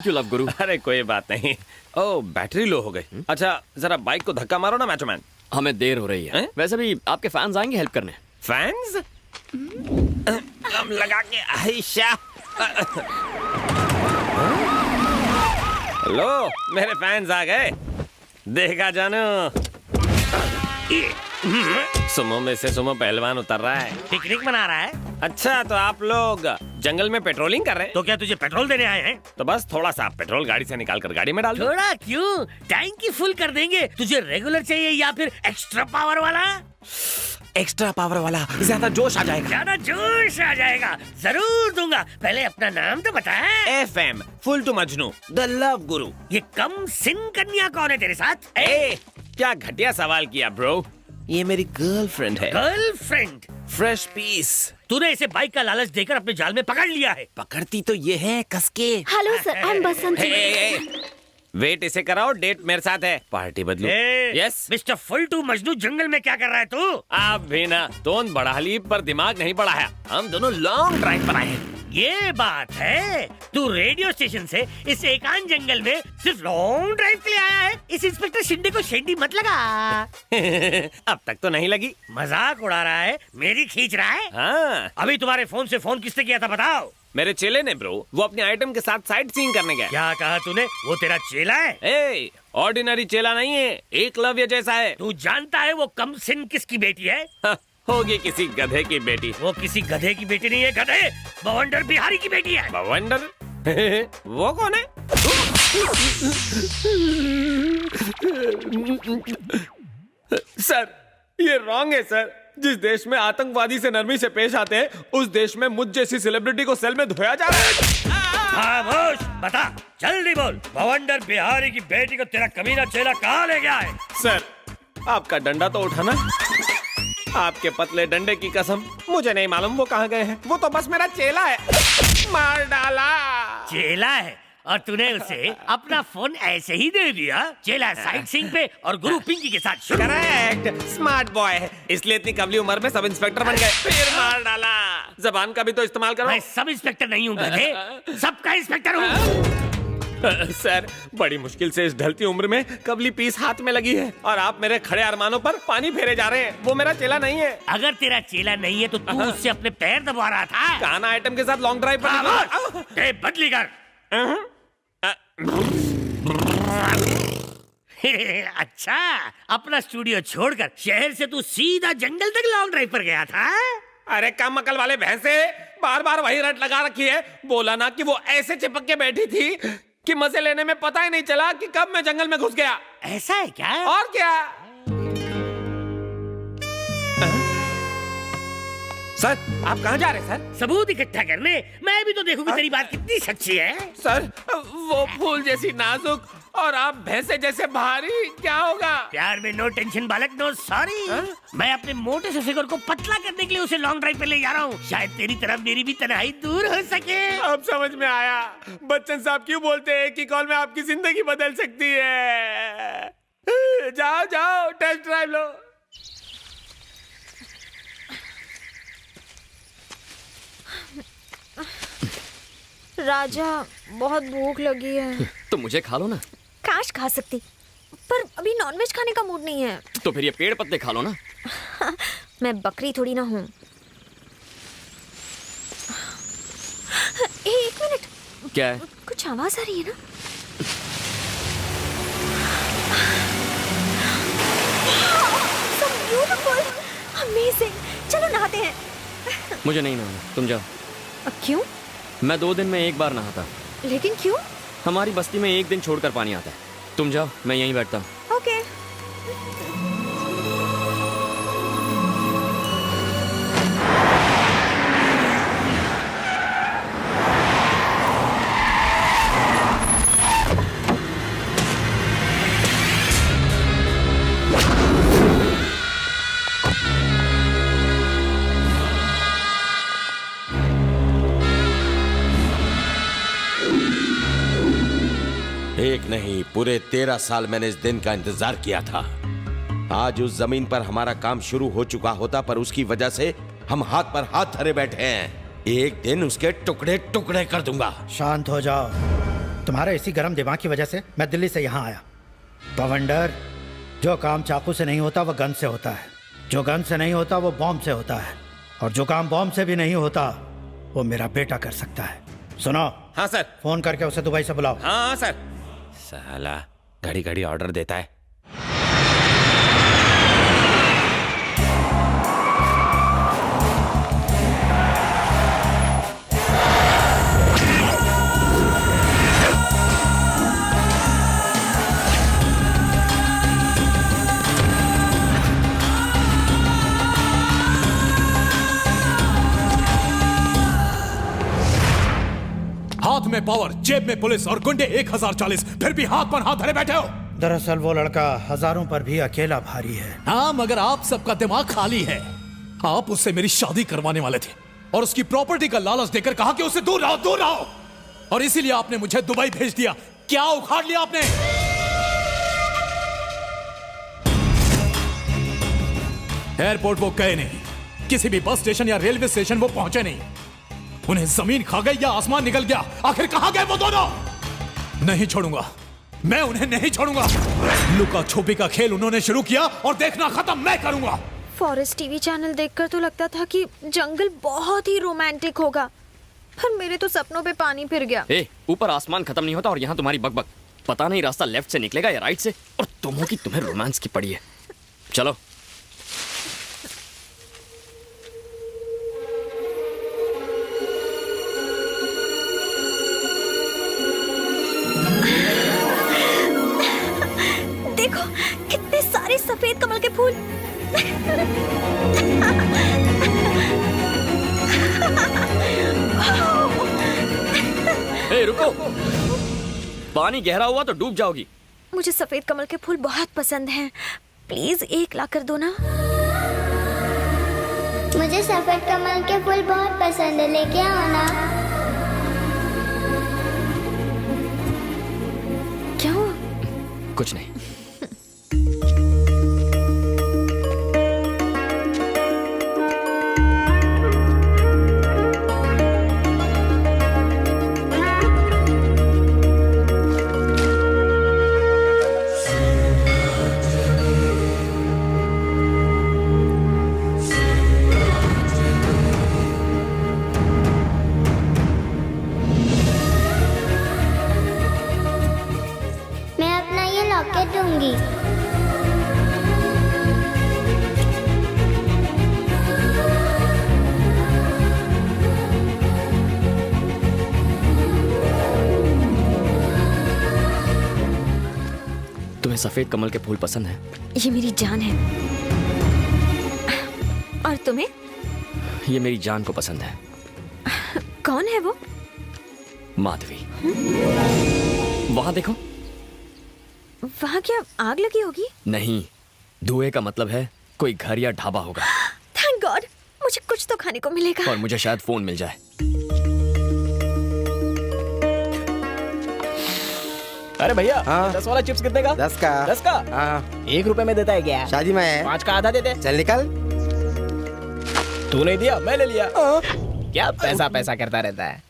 क्यों लव गुरु? अरे कोई बात नहीं। ओ बैटरी लो हो गई। अच्छा जरा बाइक को धक्का मारो ना मैचो मैन। हमें देर हो रही है। वैसे भी आपके फैंस आएंगे हेल्प करने। फैंस हम लगा के आयशा। लो मेरे फैंस आ गए। देखा जानो सुमो में से सुमो पहलवान उतर रहा है, पिकनिक मना रहा है। अच्छा तो आप लोग जंगल में पेट्रोलिंग कर रहे हैं? तो क्या तुझे पेट्रोल देने आए हैं? तो बस थोड़ा सा पेट्रोल गाड़ी से निकाल कर गाड़ी में डाल दो। थोड़ा क्यों, टैंकी फुल कर देंगे। तुझे रेगुलर चाहिए या फिर एक्स्ट्रा पावर वाला? एक्स्ट्रा पावर वाला ज्यादा जोश आ जाएगा। ज्यादा जोश आ जाएगा, जरूर दूंगा। पहले अपना नाम तो बता। FM full too Majnu the love guru. ये कम सिंह कन्या कौन है तेरे साथ? ए क्या घटिया सवाल किया ब्रो। ये मेरी गर्लफ्रेंड है। गर्लफ्रेंड? Fresh piece. तूने इसे बाइक का लालच देकर अपने जाल में पकड़ लिया है। पकड़ती तो ये है कसके। Hello sir, I am Basanti. Wait इसे कराओ, डेट मेरे साथ है। पार्टी बदलो। यस मिस्टर फुलटू मजनू, जंगल में क्या कर रहा है तू? आप भी ना टोन बढ़ा ली पर दिमाग नहीं बढ़ाया। हम दोनों लॉन्ग ड्राइव पर आए हैं। ये बात है, तू रेडियो स्टेशन से इस एकांत जंगल में सिर्फ लॉन्ग ड्राइव के लिए आया है। इस इंस्पेक्टर शिंदे को शेंडी मत लगा। अब तक तो नहीं लगी। मजाक उड़ा रहा है, मेरी खींच रहा है। हाँ अभी तुम्हारे फोन से फोन किसने किया था बताओ? मेरे चेले ने ब्रो, वो अपने आइटम के साथ साइट सीइंग करने गया। क्या कहा तूने? वो तेरा चेला है? ए ऑर्डिनरी चेला नहीं है, एकलव्य जैसा है। तू जानता है वो कम सिंह किसकी बेटी है? होगी किसी गधे की बेटी। वो किसी गधे की बेटी नहीं है, गधे बवंडर बिहारी की बेटी है। बवंडर? वो कौन है? सर ये रॉन्ग है सर। जिस देश में आतंकवादी से नरमी से पेश आते हैं, उस देश में मुझ जैसी सेलिब्रिटी को सेल में धोया जा रहा है। खामोश, बता जल्दी बोल, बवंडर बिहारी की बेटी को तेरा कमीना चेला कहाँ ले गया है? सर आपका डंडा तो उठाना। आपके पतले डंडे की कसम मुझे नहीं मालूम वो कहाँ गए हैं। वो तो बस मेरा चेला है। मार डाला। चेला है और तूने उसे अपना फोन ऐसे ही दे दिया? चेला साइट सिंह पे और गुरु पिंकी के साथ। करेक्ट, स्मार्ट बॉय है, इसलिए इतनी कबली उम्र में सब इंस्पेक्टर बन गए। फिर मार डाला। जबान का भी तो इस्तेमाल करो। मैं सब इंस्पेक्टर नहीं हूँ गधे, सबका इंस्पेक्टर हूँ। सर बड़ी मुश्किल से इस ढलती उम्र में कबली पीस हाथ में लगी है और आप मेरे खड़े अरमानों पर पानी फेरे जा रहे हैं। वो मेरा चेला नहीं है। अगर तेरा चेला नहीं है तो तू उससे अपने पैर दबा रहा था। काना आइटम के साथ लॉन्ग ड्राइव पर टेप बदली कर। अच्छा, अपना स्टूडियो छोड़कर शहर से तू सीधा जंगल तक लॉन्ग ड्राइव पर गया था? अरे कम अकल वाले भैंसे, बार बार वही रट लगा रखी है। बोला ना कि वो ऐसे चिपक के बैठी थी कि मजे लेने में पता ही नहीं चला कि कब मैं जंगल में घुस गया। ऐसा है क्या? और क्या? सर आप कहाँ जा रहे हैं सर? सबूत इकट्ठा करने। मैं भी तो देखूं कि तेरी बात कितनी सच्ची है। सर वो फूल जैसी नाजुक और आप भैंसे जैसे भारी, क्या होगा? प्यार में नो टेंशन बालक, नो सॉरी। मैं अपने मोटे से फिगर को पतला करने के लिए उसे लॉन्ग ड्राइव पे ले जा रहा हूँ। शायद तेरी तरफ मेरी भी तन्हाई दूर हो सके। अब समझ में आया बच्चन साहब क्यों बोलते हैं कि कॉल में आपकी जिंदगी बदल सकती है। जाओ जाओ टेस्ट ड्राइव लो। राजा बहुत भूख लगी है। तो मुझे खा लो ना। काश खा सकती, पर अभी नॉनवेज खाने का मूड नहीं है। तो फिर ये पेड़ पत्ते खा लो ना। मैं बकरी थोड़ी ना हूँ। एक मिनट। क्या है? कुछ आवाज आ रही है ना? So beautiful, amazing। चलो नहाते हैं। मुझे नहीं नहाना, तुम जाओ। क्यों? मैं 2 दिन में एक बार नहाता। लेकिन क्यों? हमारी बस्ती में 1 दिन छोड़कर पानी आता है। तुम जाओ, मैं यहीं बैठता हूँ। ओके। एक नहीं पूरे 13 साल मैंने इस दिन का इंतजार किया था। आज उस जमीन पर हमारा काम शुरू हो चुका होता, पर उसकी वजह से हम हाथ पर हाथ धरे बैठे हैं। एक दिन उसके टुकड़े टुकड़े कर दूंगा। शांत हो जाओ। तुम्हारे इसी गर्म दिमाग की वजह से मैं दिल्ली से यहाँ आया। बवंडर, जो काम चाकू से नहीं होता वो गन से होता है, जो गन से नहीं होता वो बॉम्ब से होता है, और जो काम बॉम्ब से भी नहीं होता वो मेरा बेटा कर सकता है। सुनो। हाँ सर। फोन करके उसे दुबई से बुलाओ। हाँ सर। साला घड़ी घड़ी ऑर्डर देता है। हाथ में पावर, जेब में पुलिस और गुंडे 1040, फिर भी हाथ पर हाथ धरे बैठे हो। दरअसल वो लड़का हजारों पर भी अकेला भारी है। हाँ, मगर आप सबका दिमाग खाली है। आप उससे मेरी शादी करवाने वाले थे और उसकी प्रॉपर्टी का लालच देकर कहा कि उससे दूर रहो, दूर रहो, और इसीलिए आपने मुझे दुबई भेज दिया। क्या उखाड़ लिया आपने? एयरपोर्ट वो गए नहीं, किसी भी बस स्टेशन या रेलवे स्टेशन वो पहुंचे नहीं। उन्हें जमीन खा गई या आसमान निकल गया, आखिर कहां गए वो दोनों? नहीं छोड़ूंगा, मैं उन्हें नहीं छोड़ूंगा। लुका छुपी का खेल उन्होंने शुरू किया और देखना खत्म मैं करूंगा। फॉरेस्ट टीवी चैनल देखकर तो लगता था कि जंगल बहुत ही रोमांटिक होगा, पर मेरे तो सपनों पे पानी फिर गया। ऊपर आसमान खत्म नहीं होता और यहाँ तुम्हारी बकबक। पता नहीं रास्ता लेफ्ट से निकलेगा या राइट से, और तुम हो कि तुम्हें रोमांस की पड़ी है। चलो। देखो कितने सारे सफेद कमल के फूल। रुको, पानी गहरा हुआ तो डूब जाओगी। मुझे सफेद कमल के फूल बहुत पसंद हैं, प्लीज एक ला कर दो ना। मुझे सफेद कमल के फूल बहुत पसंद है, लेके आओ ना। क्या हुआ? कुछ नहीं। मैं अपना ये लॉकेट दूंगी। तुम्हें सफेद कमल के फूल पसंद है? ये मेरी जान है। और तुम्हें? ये मेरी जान को पसंद है। कौन है वो? माधवी। वहां देखो। वहाँ क्या आग लगी होगी? नहीं, धुएं का मतलब है कोई घर या ढाबा होगा। थैंक गॉड, मुझे कुछ तो खाने को मिलेगा। और मुझे शायद फोन मिल जाए। अरे भैया, 10 वाला चिप्स कितने का? 10 का। 10 का? 1 रुपए में देता है क्या? शादी में है। 5 का आधा दे दे। चल निकल। तू नहीं दिया, मैं ले लिया। क्या पैसा पैसा करता रहता है?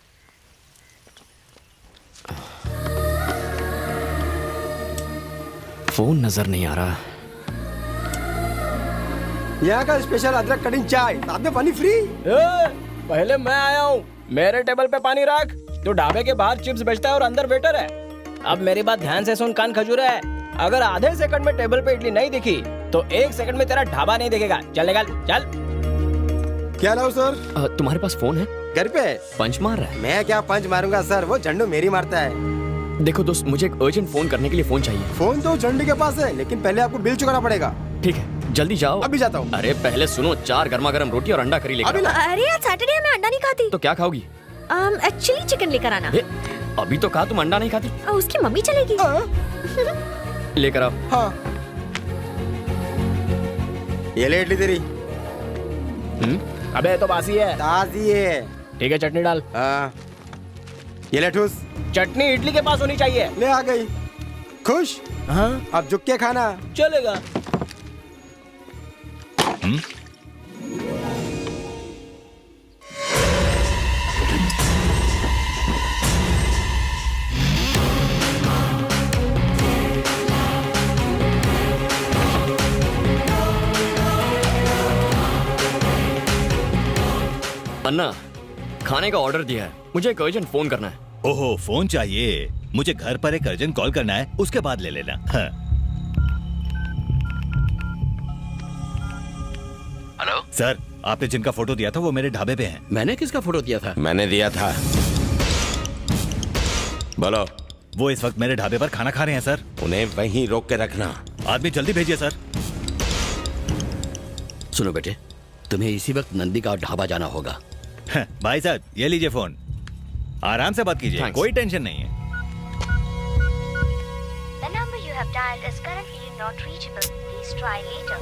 फोन नजर नहीं आ रहा। यहाँ का स्पेशल अदरक कटिंग चाय, साथ में पानी फ्री। पहले मैं आया हूँ, मेरे टेबल पे पानी रख। तू ढाबे के बाहर चिप्स बेचता है और अंदर वेटर है। अब मेरी बात ध्यान से सुन, कान खजूर है। अगर आधे सेकंड में टेबल पे इडली नहीं दिखी तो 1 सेकंड में तेरा ढाबा नहीं दिखेगा। चल निकल, चल। क्या लाऊं सर? तुम्हारे पास फोन है? घर पे। पंच मार रहा है? मैं क्या पंच मारूंगा सर, वो झंडू मेरी मारता है। देखो दोस्त, मुझे एक अर्जेंट फोन करने के लिए फोन चाहिए। फोन तो झंडू के पास है, लेकिन पहले आपको बिल चुकाना पड़ेगा। ठीक है, जल्दी जाओ। अभी जाता हूँ। अरे पहले सुनो, 4 गर्मा गर्म रोटी और अंडा करी लेकर आओ। अरे आज सैटरडे है, मैं अंडा नहीं खाती। तो क्या खाओगी? एक्चुअली चिकन लेकर आना। अभी तो कहा तुम अंडा नहीं खाती। उसकी मम्मी चलेगी। लेकर आओ। हाँ। ये ले इडली तेरी। अबे तो बासी है। ताजी है। ठीक है, चटनी डाल। ये ले ठूस। चटनी इडली के पास होनी चाहिए। ले आ गई। खुश? हाँ। अब झुक के खाना। चलेगा। मुन्ना, खाने का ऑर्डर दिया है, मुझे एक अर्जेंट फोन करना है। ओहो, फोन चाहिए? मुझे घर पर एक अर्जेंट कॉल करना है, उसके बाद ले लेना। हाँ। हेलो सर, आपने जिनका फोटो दिया था वो मेरे ढाबे पे हैं। मैंने किसका फोटो दिया था? मैंने दिया था। बोलो। वो इस वक्त मेरे ढाबे पर खाना खा रहे हैं सर। उन्हें वहीं रोक के रखना। आदमी जल्दी भेजिए सर। सुनो बेटे, तुम्हें इसी वक्त नंदी का ढाबा जाना होगा। भाई साहब, ये लीजिए फोन, आराम से बात कीजिए, कोई टेंशन नहीं है। The number you have dialed is currently not reachable. Please try later.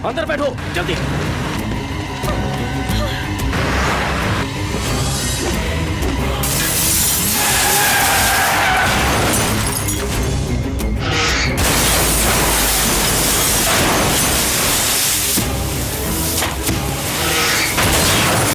अंदर बैठो जल्दी।